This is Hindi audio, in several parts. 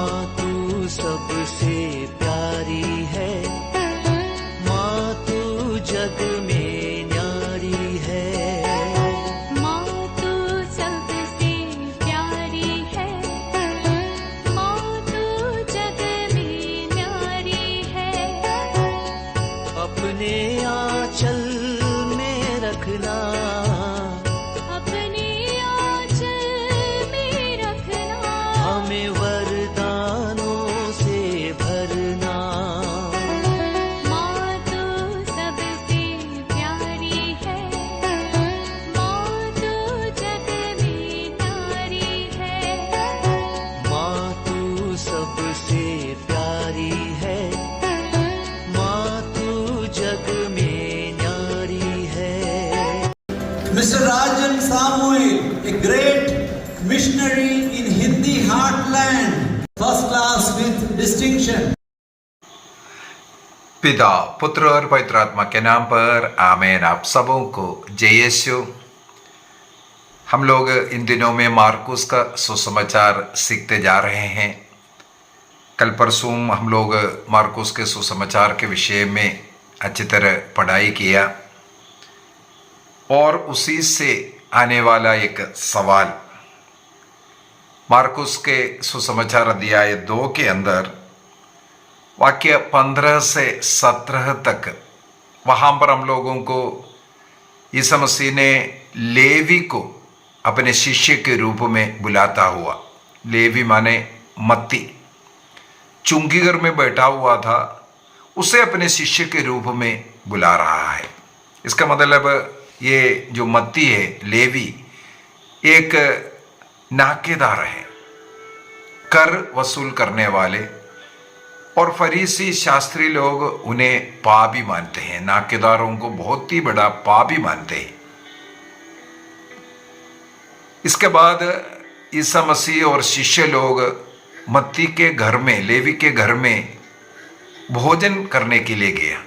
माँ तू सबसे प्यारी है, माँ तू जग में न्यारी है। माँ तू सबसे प्यारी है, माँ तू जग में न्यारी है। अपने आंचल में रखना, अपने आंचल में रखना। हमें वरदानों से भरना। माँ तू सबसे प्यारी है, माँ तू जग में न्यारी है। माँ तू सबसे प्यारी है, माँ तू जग में न्यारी है। Mr. Rajan Samuel, a great missionary in Hindi heartland, first class with distinction. पिता, पुत्र और पवित्र आत्मा के नाम पर आमीन। आप सबों को जय यीशु। हम लोग इन दिनों में मार्कुस का सुसमाचार सीखते जा रहे हैं। कल परसों हम लोग मार्कुस के सुसमाचार के विषय में अच्छी तरह पढ़ाई किया और उसी से आने वाला एक सवाल मार्कुस के सुसमाचार अध्याय 2 के अंदर वाक्य 15 से 17 तक, वहाँ पर हम लोगों को यीशु मसीह ने लेवी को अपने शिष्य के रूप में बुलाता हुआ, लेवी माने मत्ती, चुंगीगर में बैठा हुआ था, उसे अपने शिष्य के रूप में बुला रहा है। इसका मतलब ये जो मत्ती है, लेवी, एक नाकेदार है, कर वसूल करने वाले, और फरीसी शास्त्री लोग उन्हें पापी मानते हैं, नाकेदारों को बहुत ही बड़ा पापी मानते हैं। इसके बाद ईसा मसीह और शिष्य लोग मत्ती के घर में, लेवी के घर में भोजन करने के लिए गया।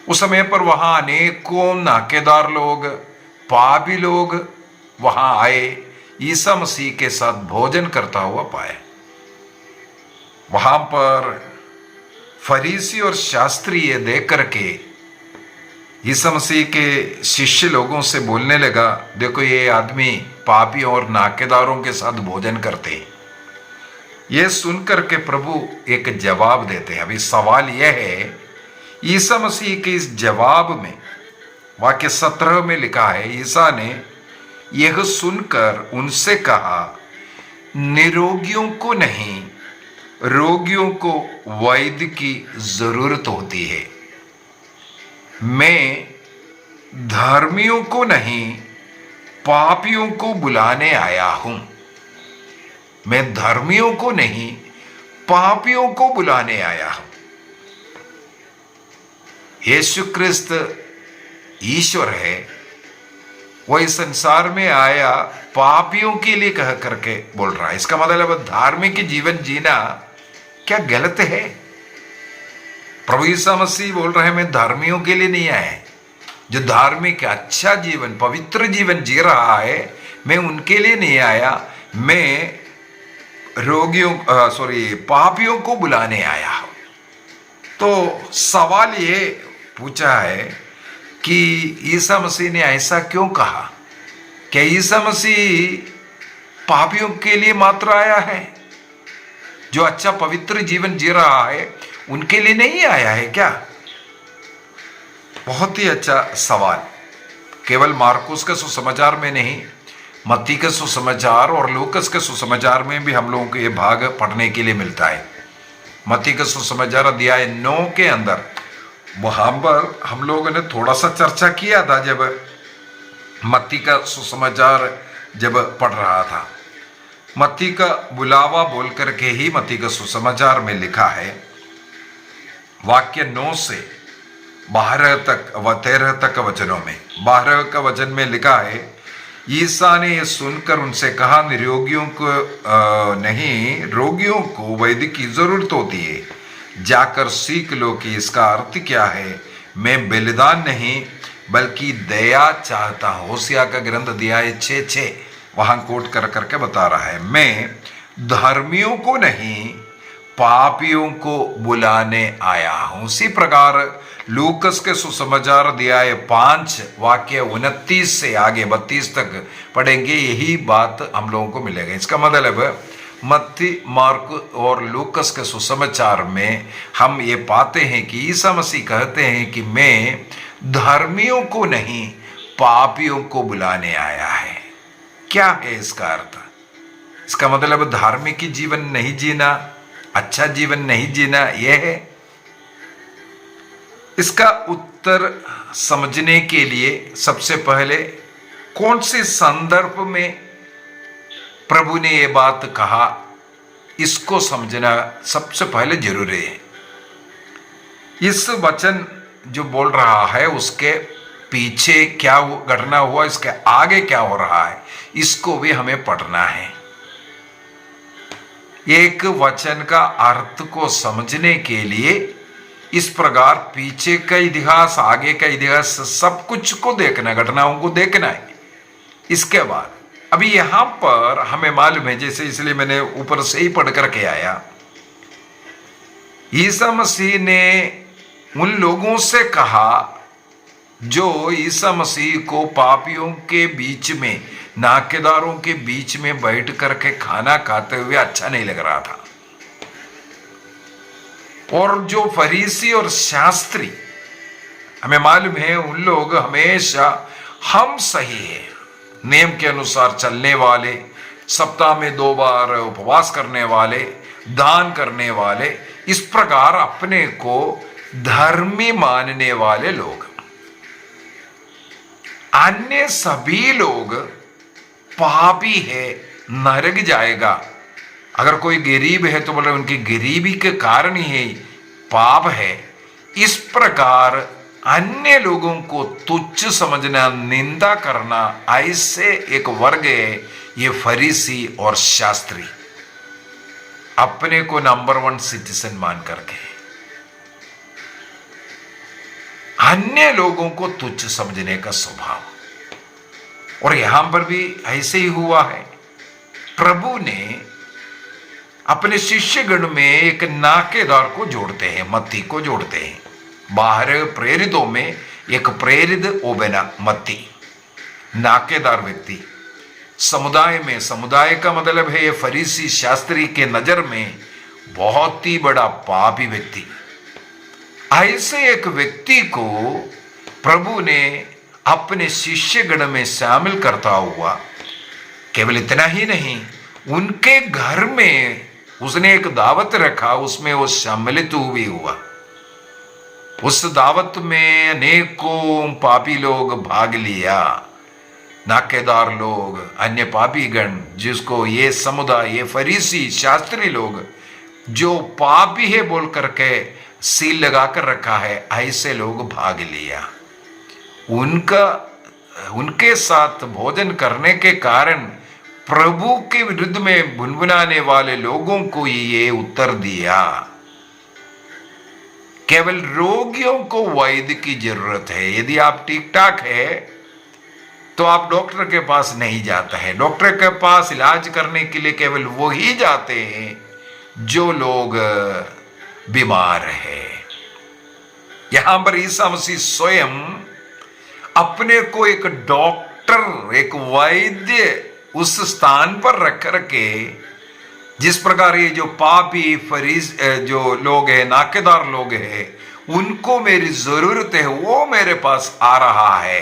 उस समय पर वहां अनेकों नाकेदार लोग, पापी लोग वहां आए, ईसा मसीह के साथ भोजन करता हुआ पाए। वहां पर फरीसी और शास्त्री ये देख करके ईसा मसीह के शिष्य लोगों से बोलने लगा, देखो ये आदमी पापी और नाकेदारों के साथ भोजन करते हैं। यह सुनकर के प्रभु एक जवाब देते हैं। अभी सवाल यह है, ईसा मसीह के इस जवाब में वाक्य 17 में लिखा है, ईसा ने यह सुनकर उनसे कहा, निरोगियों को नहीं, रोगियों को वैद्य की जरूरत होती है। मैं धर्मियों को नहीं, पापियों को बुलाने आया हूं। मैं धर्मियों को नहीं, पापियों को बुलाने आया हूं। यीशु क्रिस्त ईश्वर है, वह इस संसार में आया पापियों के लिए कह करके बोल रहा है। इसका मतलब धार्मिक जीवन जीना क्या गलत है? प्रभु ईसा मसीह बोल रहे हैं, मैं धर्मियों के लिए नहीं आया, जो धार्मिक अच्छा जीवन, पवित्र जीवन जी रहा है, मैं उनके लिए नहीं आया, मैं पापियों को बुलाने आया हूं। तो सवाल ये पूछा है कि ईसा मसीह ने ऐसा क्यों कहा? क्या ईसा मसीह पापियों के लिए मात्र आया है? जो अच्छा पवित्र जीवन जी रहा है उनके लिए नहीं आया है क्या? बहुत ही अच्छा सवाल। केवल मार्कुस के सुसमाचार में नहीं, मत्ती के सुसमाचार और लूकस के सुसमाचार में भी हम लोगों को यह भाग पढ़ने के लिए मिलता है। मत्ती के सुसमाचार अध्याय 9 के अंदर, वहां पर हम लोगों ने थोड़ा सा चर्चा किया था जब मत्ती का सुसमाचार जब पढ़ रहा था। मत्ती का बुलावा बोल करके ही मत्ती का सुसमाचार में लिखा है, वाक्य 9 से 12 तक व 13 तक वचनों में, 12 का वचन में लिखा है, ईसा ने यह सुनकर उनसे कहा, निरोगियों को नहीं, रोगियों को वैद्य की जरूरत होती है। जाकर सीख लो कि इसका अर्थ क्या है। मैं बलिदान नहीं बल्कि दया चाहता हूं। होशिया का ग्रंथ अध्याय 6:6 वहां कोट कर करके बता रहा है, मैं धर्मियों को नहीं पापियों को बुलाने आया हूं। उसी प्रकार लूकस के सुसमाचार अध्याय 5 वाक्य 29 से आगे 32 तक पढ़ेंगे, यही बात हम लोगों को मिलेगा। इसका मतलब मत्ती, मार्क और लूकस के सुसमाचार में हम ये पाते हैं कि ईसा मसीह कहते हैं कि मैं धर्मियों को नहीं पापियों को बुलाने आया है। क्या है इसका अर्थ? इसका मतलब धार्मिक जीवन नहीं जीना, अच्छा जीवन नहीं जीना, यह है। इसका उत्तर समझने के लिए सबसे पहले कौन से संदर्भ में प्रभु ने यह बात कहा, इसको समझना सबसे पहले जरूरी है। इस वचन जो बोल रहा है उसके पीछे क्या घटना हुआ, इसके आगे क्या हो रहा है, इसको भी हमें पढ़ना है। एक वचन का अर्थ को समझने के लिए इस प्रकार पीछे का इतिहास, आगे का इतिहास, सब कुछ को देखना, घटनाओं को देखना है। इसके बाद अभी यहां पर हमें मालूम है, जैसे इसलिए मैंने ऊपर से ही पढ़ करके आया, ईसा मसीह ने उन लोगों से कहा जो ईसा मसीह को पापियों के बीच में, नाकेदारों के बीच में बैठ करके खाना खाते हुए अच्छा नहीं लग रहा था। और जो फरीसी और शास्त्री, हमें मालूम है उन लोग हमेशा हम सही है, नियम के अनुसार चलने वाले, सप्ताह में 2 बार उपवास करने वाले, दान करने वाले, इस प्रकार अपने को धर्मी मानने वाले लोग। अन्य सभी लोग पापी है, नरक जाएगा। अगर कोई गरीब है तो बोले उनकी गरीबी के कारण ही पाप है। इस प्रकार अन्य लोगों को तुच्छ समझना, निंदा करना, ऐसे एक वर्ग है ये फरीसी और शास्त्री, अपने को नंबर 1 सिटीजन मान करके अन्य लोगों को तुच्छ समझने का स्वभाव। और यहां पर भी ऐसे ही हुआ है। प्रभु ने अपने शिष्यगण में एक नाकेदार को जोड़ते हैं, मत्ती को जोड़ते हैं। बाहर प्रेरितों में एक प्रेरित ओबेना मत्ती, नाकेदार व्यक्ति। समुदाय में, समुदाय का मतलब है ये फरीसी शास्त्री के नजर में बहुत ही बड़ा पापी व्यक्ति। ऐसे एक व्यक्ति को प्रभु ने अपने शिष्यगण में शामिल करता हुआ, केवल इतना ही नहीं, उनके घर में उसने एक दावत रखा, उसमें वो सम्मिलित भी हुआ। उस दावत में अनेकों पापी लोग भाग लिया, नाकेदार लोग, अन्य पापी गण, जिसको ये समुदाय, ये फरीसी शास्त्री लोग जो पापी है बोल करके सील लगाकर रखा है, ऐसे लोग भाग लिया। उनके साथ भोजन करने के कारण प्रभु के विरुद्ध में भुनभुनाने वाले लोगों को ये उत्तर दिया, केवल रोगियों को वैद्य की जरूरत है। यदि आप ठीक ठाक है तो आप डॉक्टर के पास नहीं जाते हैं। डॉक्टर के पास इलाज करने के लिए केवल वो ही जाते हैं जो लोग बीमार है। यहां पर ईसा मसीह स्वयं अपने को एक डॉक्टर, एक वैद्य उस स्थान पर रख करके, जिस प्रकार ये जो पापी फरीस जो लोग हैं, नाकेदार लोग हैं, उनको मेरी जरूरत है, वो मेरे पास आ रहा है,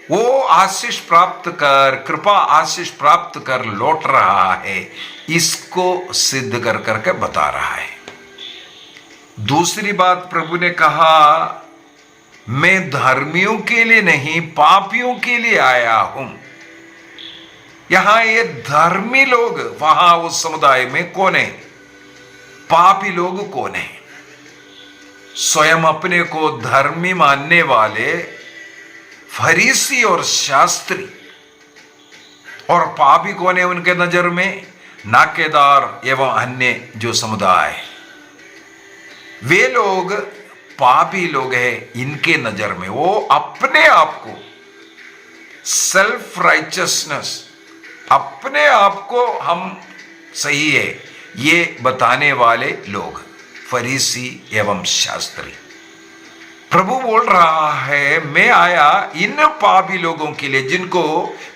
वो आशीष प्राप्त कर, कृपा आशीष प्राप्त कर लौट रहा है, इसको सिद्ध कर करके बता रहा है। दूसरी बात प्रभु ने कहा, मैं धर्मियों के लिए नहीं पापियों के लिए आया हूं। यहां ये धर्मी लोग वहां उस समुदाय में कौन है? पापी लोग कौन है? स्वयं अपने को धर्मी मानने वाले फरीसी और शास्त्री। और पापी कौन है उनके नजर में? नाकेदार एवं अन्य जो समुदाय, वे लोग पापी लोग हैं इनके नजर में। वो अपने आप को, सेल्फ राइचियसनेस, अपने आप को हम सही है ये बताने वाले लोग फरीसी एवं शास्त्री। प्रभु बोल रहा है मैं आया इन पापी लोगों के लिए जिनको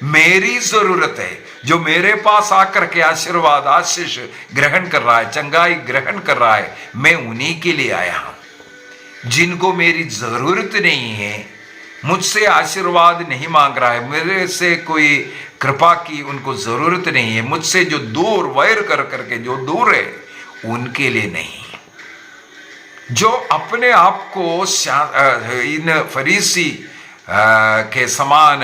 मेरी जरूरत है, जो मेरे पास आकर के आशीर्वाद आशीष ग्रहण कर रहा है, चंगाई ग्रहण कर रहा है, मैं उन्हीं के लिए आया हूं। जिनको मेरी जरूरत नहीं है, मुझसे आशीर्वाद नहीं मांग रहा है, मेरे से कोई कृपा की उनको जरूरत नहीं है, मुझसे जो दूर वैर कर करके जो दूर है उनके लिए नहीं। जो अपने आप को इन फरीसी के समान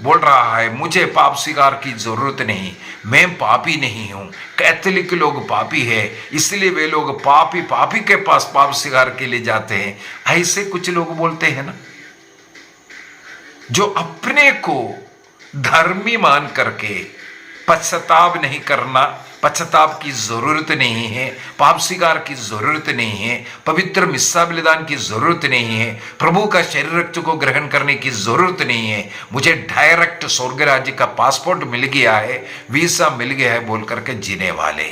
बोल रहा है मुझे पाप स्वीकार की जरूरत नहीं, मैं पापी नहीं हूं, कैथोलिक लोग पापी है इसलिए वे लोग पापी के पास पाप स्वीकार के लिए जाते हैं, ऐसे कुछ लोग बोलते हैं ना। जो अपने को धर्मी मान करके पश्चाताप नहीं करना, पश्चाताप की जरूरत नहीं है, पाप स्वीकार की जरूरत नहीं है, पवित्र मिस्सा बलिदान की जरूरत नहीं है, प्रभु का शरीर रक्त को ग्रहण करने की जरूरत नहीं है, मुझे डायरेक्ट स्वर्ग राज्य का पासपोर्ट मिल गया है, वीसा मिल गया है बोल करके जीने वाले।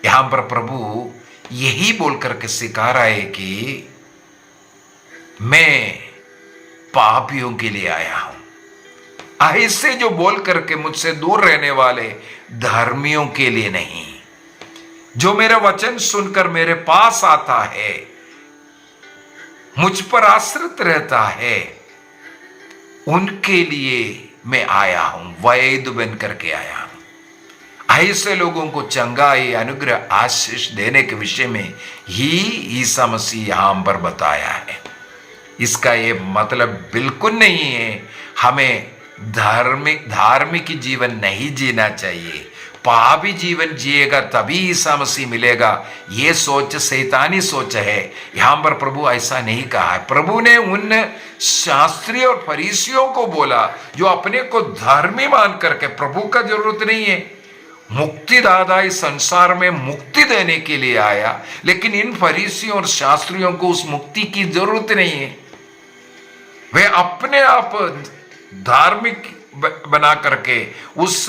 यहां पर प्रभु यही बोल करके सिखा रहा है कि मैं पापियों के लिए आया हूं। ऐसे जो बोल करके मुझसे दूर रहने वाले धर्मियों के लिए नहीं, जो मेरा वचन सुनकर मेरे पास आता है, मुझ पर आश्रित रहता है, उनके लिए मैं आया हूं, वैद बन करके आया हूं। ऐसे लोगों को चंगाई अनुग्रह आशीष देने के विषय में ही ईसा मसीह यहां पर बताया है। इसका यह मतलब बिल्कुल नहीं है हमें धार्मिक जीवन नहीं जीना चाहिए, पापी जीवन जिएगा तभी ईसा मसीह मिलेगा, ये सोच शैतानी सोच है। यहां पर प्रभु ऐसा नहीं कहा है। प्रभु ने उन शास्त्री और फरीसियों को बोला जो अपने को धर्मी मान करके, प्रभु का जरूरत नहीं है, मुक्तिदाता इस संसार में मुक्ति देने के लिए आया, लेकिन इन फरीसियों और शास्त्रियों को उस मुक्ति की जरूरत नहीं है। वे अपने आप धार्मिक बना करके उस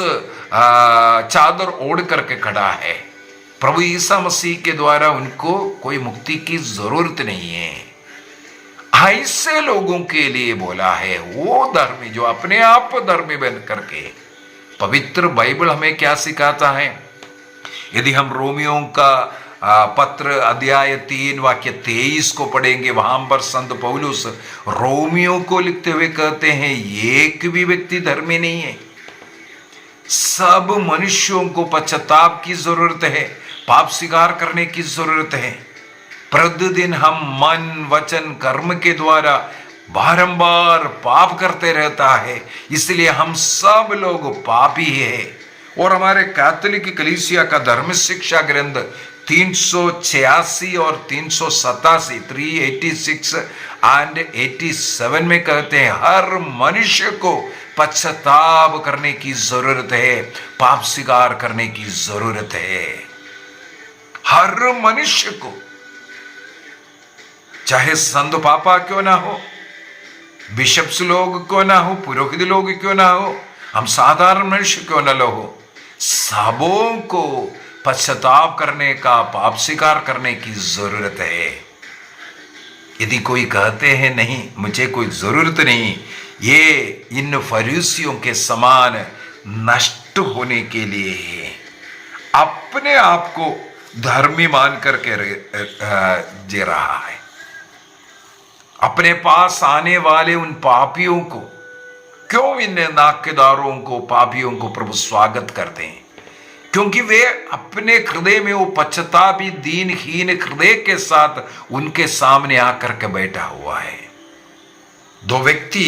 चादर ओढ़ करके खड़ा है। प्रभु ईसा मसीह के द्वारा उनको कोई मुक्ति की जरूरत नहीं है। ऐसे लोगों के लिए बोला है, वो धर्मी जो अपने आप धर्मी बन करके। पवित्र बाइबल हमें क्या सिखाता है? यदि हम रोमियों का पत्र अध्याय 3 वाक्य 23 को पढ़ेंगे, वहां पर संत पौलुस रोमियों को लिखते हुए कहते हैं एक भी व्यक्ति धर्मी नहीं है, सब मनुष्यों को पश्चाताप की जरूरत है, पाप स्वीकार करने की जरूरत है। प्रतिदिन हम मन वचन कर्म के द्वारा बारंबार पाप करते रहता है, इसलिए हम सब लोग पापी है। और हमारे कैथोलिक कलीसिया का धर्म शिक्षा ग्रंथ 386 और 387 386 एंड 87 में कहते हैं हर मनुष्य को पश्चाताप करने की जरूरत है, पाप स्वीकार करने की जरूरत है। हर मनुष्य को, चाहे संत पापा क्यों ना हो, बिशप्स लोग क्यों ना हो, पुरोहित लोग क्यों ना हो, हम साधारण मनुष्य क्यों ना हो, सबों को पश्चाताप करने का, पाप स्वीकार करने की जरूरत है। यदि कोई कहते हैं नहीं मुझे कोई जरूरत नहीं, ये इन फरीसियों के समान नष्ट होने के लिए है, अपने आप को धर्मी मान करके जी रहा है। अपने पास आने वाले उन पापियों को क्यों, इन नाकेदारों को, पापियों को प्रभु स्वागत करते हैं? क्योंकि वे अपने हृदय में वो पश्चातापी दीनहीन हृदय के साथ उनके सामने आकर के बैठा हुआ है। दो व्यक्ति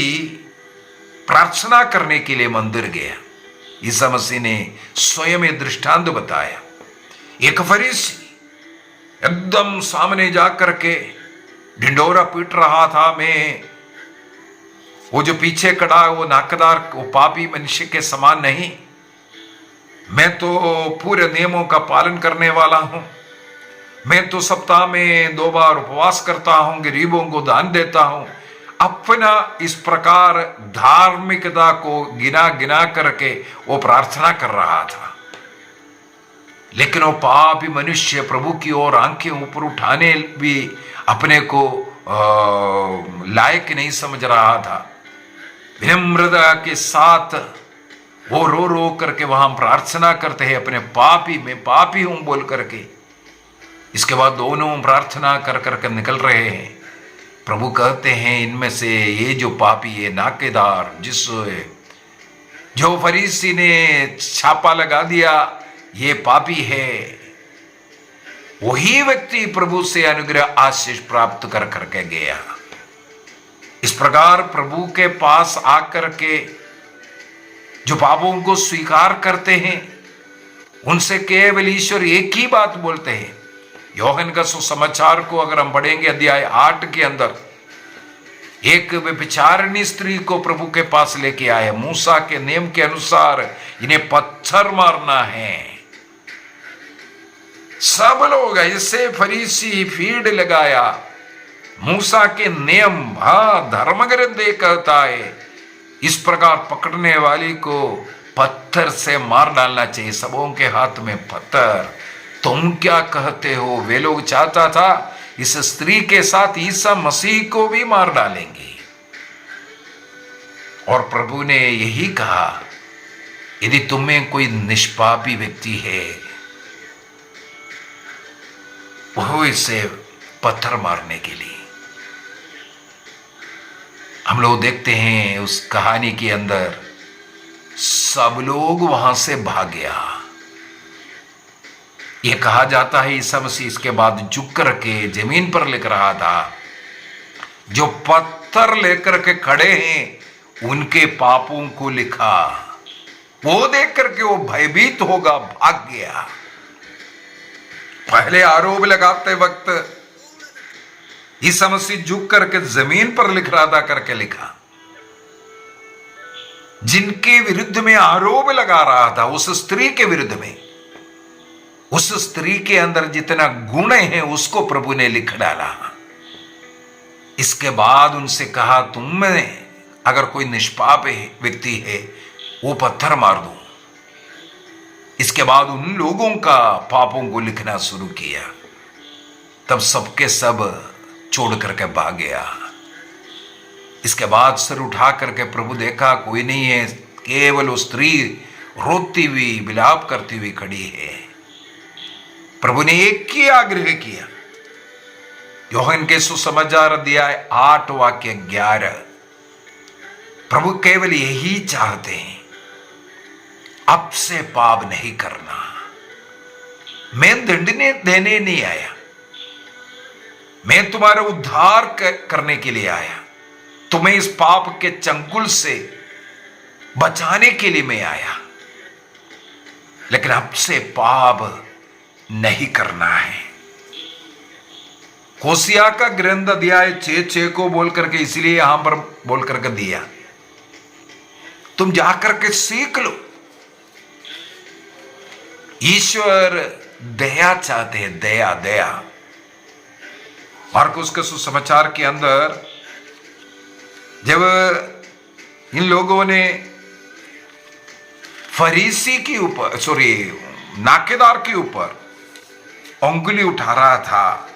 प्रार्थना करने के लिए मंदिर गया, ईसा मसीह ने स्वयं दृष्टांत बताया। एक फरीसी एकदम सामने जाकर के ढिंडोरा पीट रहा था, मैं वो जो पीछे खड़ा है वो नाकदार, वो पापी मनुष्य के समान नहीं, मैं तो पूरे नियमों का पालन करने वाला हूं, मैं तो सप्ताह में 2 बार उपवास करता हूं, गरीबों को दान देता हूं। अपना इस प्रकार धार्मिकता को गिना गिना करके वो प्रार्थना कर रहा था। लेकिन वो पापी मनुष्य प्रभु की ओर आंखें ऊपर उठाने भी अपने को लायक नहीं समझ रहा था। विनम्रता के साथ वो रो रो करके वहां प्रार्थना करते हैं, अपने पापी में पापी हूं बोल करके। इसके बाद दोनों प्रार्थना कर करके निकल रहे हैं। प्रभु कहते हैं, इनमें से ये जो पापी है, नाकेदार, जो फरीसी ने छापा लगा दिया ये पापी है, वही व्यक्ति प्रभु से अनुग्रह आशीष प्राप्त कर करके गया। इस प्रकार प्रभु के पास आकर के जो पापों को स्वीकार करते हैं, उनसे केवल ईश्वर एक ही बात बोलते हैं। योहन का सुसमाचार को अगर हम पढ़ेंगे अध्याय 8 के अंदर, एक व्यभिचारिणी स्त्री को प्रभु के पास लेके आए। मूसा के नियम के अनुसार इन्हें पत्थर मारना है। सब लोग ऐसे फरीसी फीड लगाया। मूसा के नियम धर्म ग्रंथ कहता है इस प्रकार पकड़ने वाली को पत्थर से मार डालना चाहिए, सबों के हाथ में पत्थर। तुम क्या कहते हो? वे लोग चाहता था इस स्त्री के साथ ईसा मसीह को भी मार डालेंगे। और प्रभु ने यही कहा, यदि तुम्हें कोई निष्पापी व्यक्ति है वो इसे पत्थर मारने के लिए। हम लोग देखते हैं उस कहानी के अंदर सब लोग वहां से भाग गया। यह कहा जाता है ईसा मसीह इसके बाद झुक करके जमीन पर लिख रहा था, जो पत्थर लेकर के खड़े हैं उनके पापों को लिखा। वो देख करके वो भयभीत होगा, भाग गया। पहले आरोप लगाते वक्त ईसा मसीह झुक करके जमीन पर लिख रहा था करके लिखा। जिनके विरुद्ध में आरोप लगा रहा था, उस स्त्री के विरुद्ध में, उस स्त्री के अंदर जितना गुण है उसको प्रभु ने लिख डाला। इसके बाद उनसे कहा, तुम में अगर कोई निष्पाप व्यक्ति है वो पत्थर मार दो। इसके बाद उन लोगों का पापों को लिखना शुरू किया। तब सबके सब छोड़ करके भाग गया। इसके बाद सिर उठा करके प्रभु देखा कोई नहीं है, केवल वो स्त्री रोती हुई विलाप करती हुई खड़ी है। प्रभु ने एक ही आग्रह किया, योहन के सुसमाचार अध्याय 8 वाक्य 11। प्रभु केवल यही चाहते हैं, अब से पाप नहीं करना। मैं दंडने देने नहीं आया, मैं तुम्हारा उद्धार करने के लिए आया। तुम्हें इस पाप के चंगुल से बचाने के लिए मैं आया, लेकिन अब से पाप नहीं करना है। होसिया का ग्रंथ अध्याय 6 को बोल करके इसलिए यहां पर बोल करके दिया, तुम जाकर के सीख लो। ईश्वर दया चाहते हैं, दया दया। मार्कुस के सुसमाचार के अंदर जब इन लोगों ने फरीसी के ऊपर, नाकेदार के ऊपर उंगली उठा रहा था,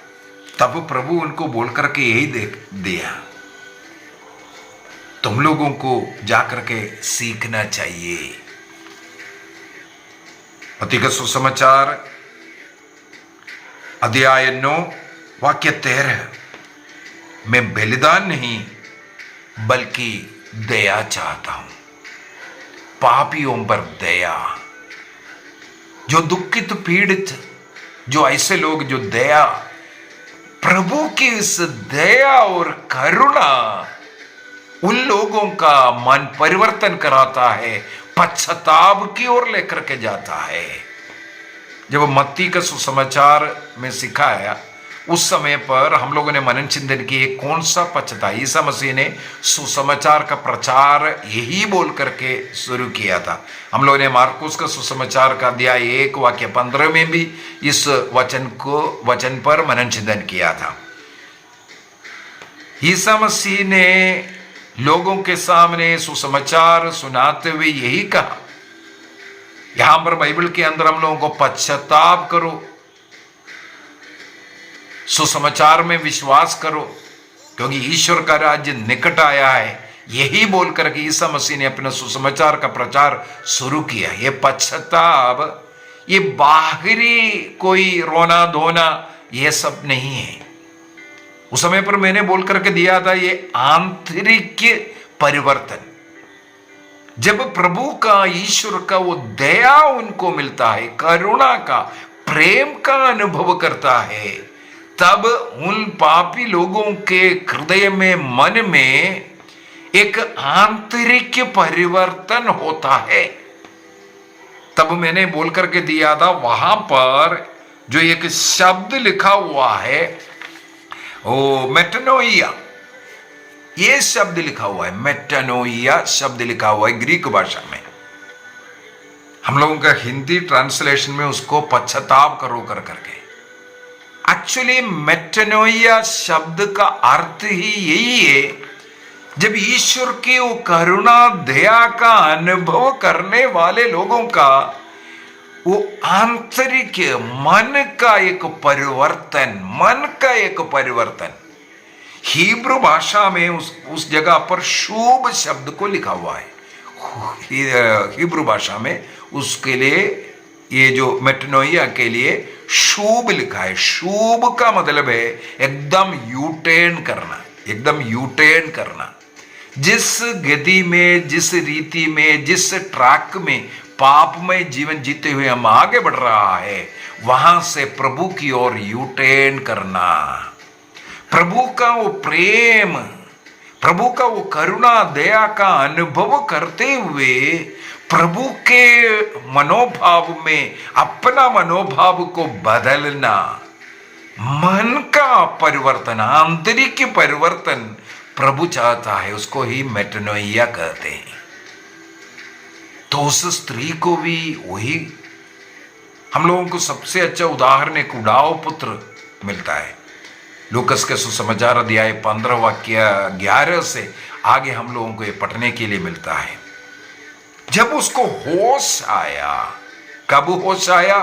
तब प्रभु उनको बोल करके यही देख दिया, तुम लोगों को जाकर के सीखना चाहिए। मत्ती का सुसमाचार अध्याय 9 वाक्य 13, मैं बलिदान नहीं बल्कि दया चाहता हूं, पापियों पर दया। जो दुखित पीड़ित, जो ऐसे लोग जो दया, प्रभु की इस दया और करुणा उन लोगों का मन परिवर्तन कराता है, पश्चाताप की ओर लेकर के जाता है। जब मत्ती का सुसमाचार में सिखाया उस समय पर हम लोगों ने मनन चिंतन किए, कौन सा पश्चाताप। ईसा मसीह ने सुसमाचार का प्रचार यही बोल करके शुरू किया था। हम लोगों ने मार्कुस का सुसमाचार का अध्याय 1 वाक्य 15 में भी इस वचन पर मनन चिंतन किया था। ईसा मसीह ने लोगों के सामने सुसमाचार सुनाते हुए यही कहा, यहां पर बाइबल के अंदर हम लोगों को पश्चाताप करो, सुसमाचार में विश्वास करो, क्योंकि ईश्वर का राज्य निकट आया है, यही बोलकर के ईसा मसीह ने अपने सुसमाचार का प्रचार शुरू किया। ये पश्चाताप, ये बाहरी कोई रोना धोना, ये सब नहीं है। उस समय पर मैंने बोल करके दिया था, ये आंतरिक परिवर्तन। जब प्रभु का, ईश्वर का वो दया उनको मिलता है, करुणा का, प्रेम का अनुभव करता है, तब उन पापी लोगों के हृदय में, मन में एक आंतरिक परिवर्तन होता है। तब मैंने बोल करके दिया था, वहां पर जो एक शब्द लिखा हुआ है, ओ मेटानोइया, ये शब्द लिखा हुआ है, मेटानोइया शब्द लिखा हुआ है ग्रीक भाषा में। हम लोगों का हिंदी ट्रांसलेशन में उसको पश्चाताप करो कर करके। एक्चुअली मेटानोइया शब्द का अर्थ ही यही है, जब ईश्वर की वो करुणा दया का अनुभव करने वाले लोगों का वो आंतरिक मन का एक परिवर्तन, मन का एक परिवर्तन। हिब्रू भाषा में उस जगह पर शुभ शब्द को लिखा हुआ है। हिब्रू भाषा में उसके लिए, ये जो मेटानोइया के लिए शुभ लिखा है। शुभ का मतलब है एकदम यूटर्न करना, एकदम यूटर्न करना। जिस गति में, जिस रीति में, जिस ट्रैक में पापमय जीवन जीते हुए हम आगे बढ़ रहा है, वहां से प्रभु की ओर यूटर्न करना। प्रभु का वो प्रेम, प्रभु का वो करुणा दया का अनुभव करते हुए प्रभु के मनोभाव में अपना मनोभाव को बदलना, मन का परिवर्तन, आंतरिक परिवर्तन प्रभु चाहता है। उसको ही मेटानोइया कहते हैं। तो उस स्त्री को भी वही, हम लोगों को सबसे अच्छा उदाहरण एक उड़ाऊ पुत्र मिलता है। लूकस के सुसमाचार अध्याय 15 वाक्य 11 से आगे हम लोगों को ये पढ़ने के लिए मिलता है। जब उसको होश आया, कब होश आया?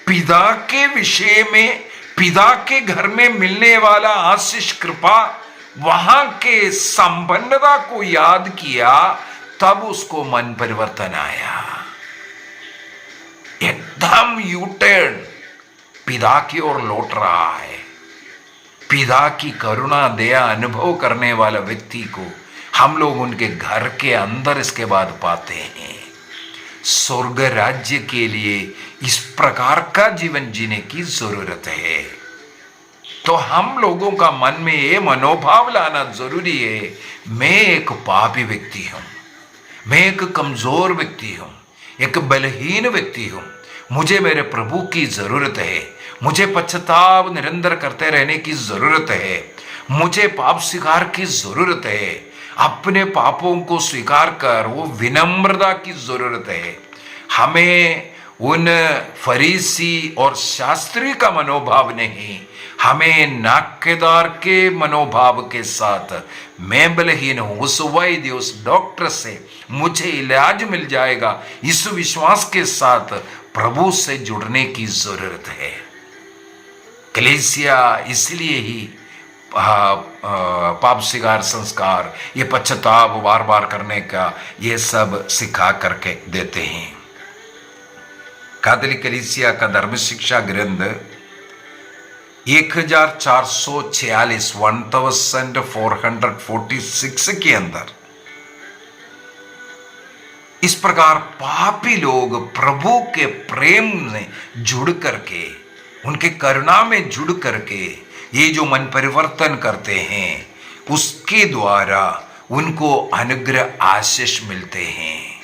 पिता के विषय में, पिता के घर में मिलने वाला आशीष, कृपा, वहां के संबंधता को याद किया, तब उसको मन परिवर्तन आया। एकदम यूटर्न, पिता की ओर लौट रहा है। पिता की करुणा दया अनुभव करने वाला व्यक्ति को हम लोग उनके घर के अंदर इसके बाद पाते हैं। स्वर्ग राज्य के लिए इस प्रकार का जीवन जीने की जरूरत है। तो हम लोगों का मन में ये मनोभाव लाना जरूरी है, मैं एक पापी व्यक्ति हूं, मैं एक कमजोर व्यक्ति हूं, एक बलहीन व्यक्ति हूं, मुझे मेरे प्रभु की जरूरत है, मुझे पश्चाताप निरंतर करते रहने की जरूरत है, मुझे पाप स्वीकार की जरूरत है, अपने पापों को स्वीकार कर वो विनम्रता की जरूरत है। हमें उन फरीसी और शास्त्री का मनोभाव नहीं, हमें नाकेदार के मनोभाव के साथ, मैं बलहीन हूं, उस वैद्य, उस डॉक्टर से मुझे इलाज मिल जाएगा, इस विश्वास के साथ प्रभु से जुड़ने की जरूरत है। कलीसिया इसलिए ही पाप स्वीकार संस्कार, ये पश्चाताप बार बार करने का, ये सब सिखा करके देते हैं। कैथोलिक कलीसिया का धर्म शिक्षा ग्रंथ 1446 1446 के अंदर इस प्रकार पापी लोग प्रभु के प्रेम में जुड़ करके, उनके करुणा में जुड़ करके ये जो मन परिवर्तन करते हैं, उसके द्वारा उनको अनुग्रह आशीष मिलते हैं।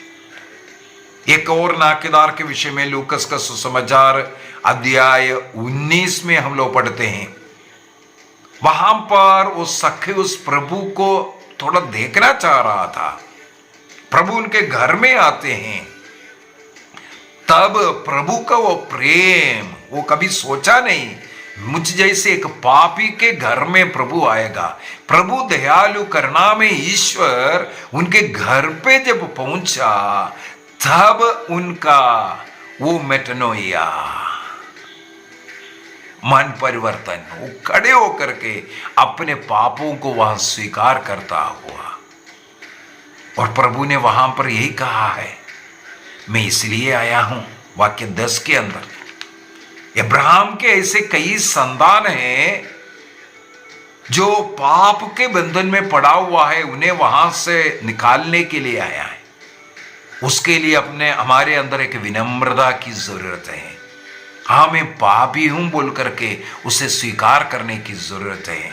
एक और नाकेदार के विषय में लूकस का सुसमाचार अध्याय 19 में हम लोग पढ़ते हैं। वहां पर वो सखेउस प्रभु को थोड़ा देखना चाह रहा था। प्रभु उनके घर में आते हैं, तब प्रभु का वो प्रेम, वो कभी सोचा नहीं मुझ जैसे एक पापी के घर में प्रभु आएगा। प्रभु दयालु करुणा में ईश्वर उनके घर पे जब पहुंचा, तब उनका वो मेटनोया, मन परिवर्तन, वो खड़े होकर के अपने पापों को वहां स्वीकार करता हुआ, और प्रभु ने वहां पर यही कहा है, मैं इसलिए आया हूं, वाक्य 10 के अंदर। अब्राहम के ऐसे कई संतान हैं जो पाप के बंधन में पड़ा हुआ है, उन्हें वहां से निकालने के लिए आया है। उसके लिए हमारे अंदर एक विनम्रता की जरूरत है। हाँ, मैं पापी हूं बोल करके उसे स्वीकार करने की जरूरत है।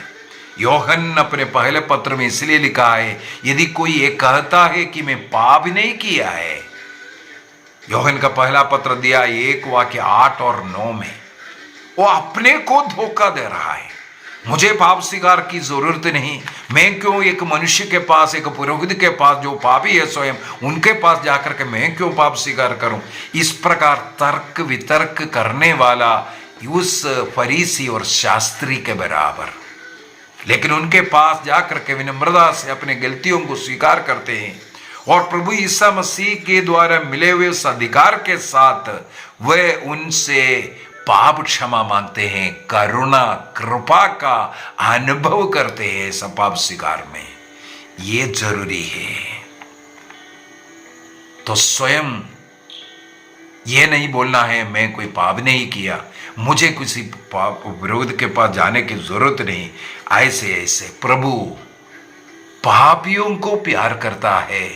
योहन अपने पहले पत्र में इसलिए लिखा है, यदि कोई ये कहता है कि मैं पाप नहीं किया है, योहन का पहला पत्र दिया 1 वाक्य 8 और 9 में, वो अपने को धोखा दे रहा है। मुझे पाप स्वीकार की जरूरत नहीं, मैं क्यों एक मनुष्य के पास, एक पुरोहित के पास जो पापी है स्वयं, उनके पास जाकर के मैं क्यों पाप स्वीकार करूं। इस प्रकार तर्क वितर्क करने वाला उस फरीसी और शास्त्री के बराबर। लेकिन उनके पास जाकर के विनम्रता से अपने गलतियों को स्वीकार करते हैं, और प्रभु ईसा मसीह के द्वारा मिले हुए उस अधिकार के साथ वे उनसे पाप क्षमा मांगते हैं, करुणा कृपा का अनुभव करते हैं सब पाप स्वीकार में। ये जरूरी है। तो स्वयं ये नहीं बोलना है मैं कोई पाप नहीं किया, मुझे किसी विरोध के पास जाने की जरूरत नहीं। ऐसे ऐसे प्रभु पापियों को प्यार करता है,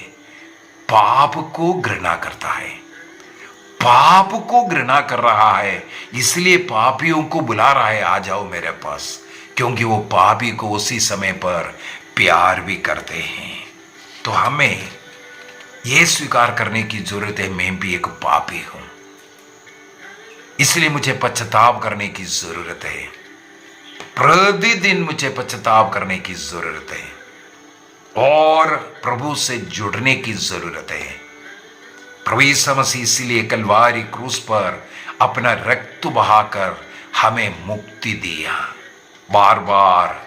पाप को घृणा करता है। पाप को घृणा कर रहा है, इसलिए पापियों को बुला रहा है, आ जाओ मेरे पास, क्योंकि वो पापी को उसी समय पर प्यार भी करते हैं। तो हमें यह स्वीकार करने की जरूरत है, मैं भी एक पापी हूं, इसलिए मुझे पश्चाताप करने की जरूरत है। प्रतिदिन मुझे पश्चाताप करने की जरूरत है और प्रभु से जुड़ने की जरूरत है। प्रभु यीशु मसीह इसीलिए कलवारी क्रूस पर अपना रक्त बहाकर हमें मुक्ति दिया। बार बार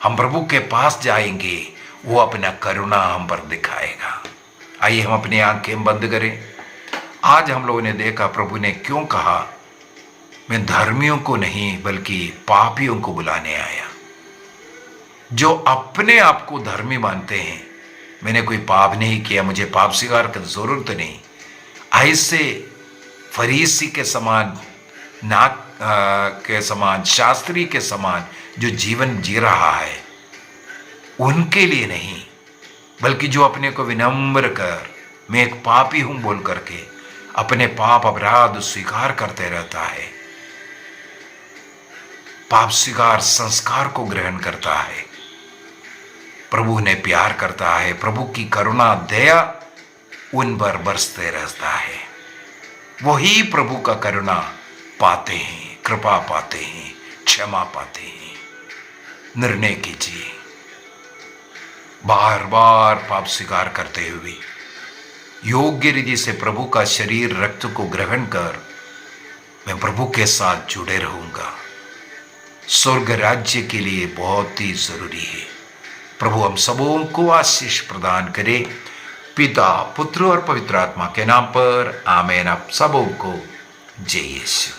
हम प्रभु के पास जाएंगे, वो अपना करुणा हम पर दिखाएगा। आइए हम अपनी आंखें बंद करें। आज हम लोगों ने देखा प्रभु ने क्यों कहा, मैं धर्मियों को नहीं बल्कि पापियों को बुलाने आया। जो अपने आप को धर्मी मानते हैं, मैंने कोई पाप नहीं किया, मुझे पाप स्वीकार की जरूरत नहीं, ऐसे फरीसी के समान, नाक के समान, शास्त्री के समान जो जीवन जी रहा है, उनके लिए नहीं, बल्कि जो अपने को विनम्र कर मैं एक पापी हूं बोल करके अपने पाप अपराध स्वीकार करते रहता है, पाप स्वीकार संस्कार को ग्रहण करता है, प्रभु ने प्यार करता है, प्रभु की करुणा दया उन पर बरसते रहता है, वही प्रभु का करुणा पाते हैं, कृपा पाते हैं, क्षमा पाते हैं। निर्णय कीजिए, बार बार पाप स्वीकार करते हुए योग्य रीति से प्रभु का शरीर रक्त को ग्रहण कर मैं प्रभु के साथ जुड़े रहूंगा। स्वर्ग राज्य के लिए बहुत ही जरूरी है। प्रभु हम सबों को आशीष प्रदान करे, पिता पुत्र और पवित्र आत्मा के नाम पर आमीन। आप सबों को जय यीशु।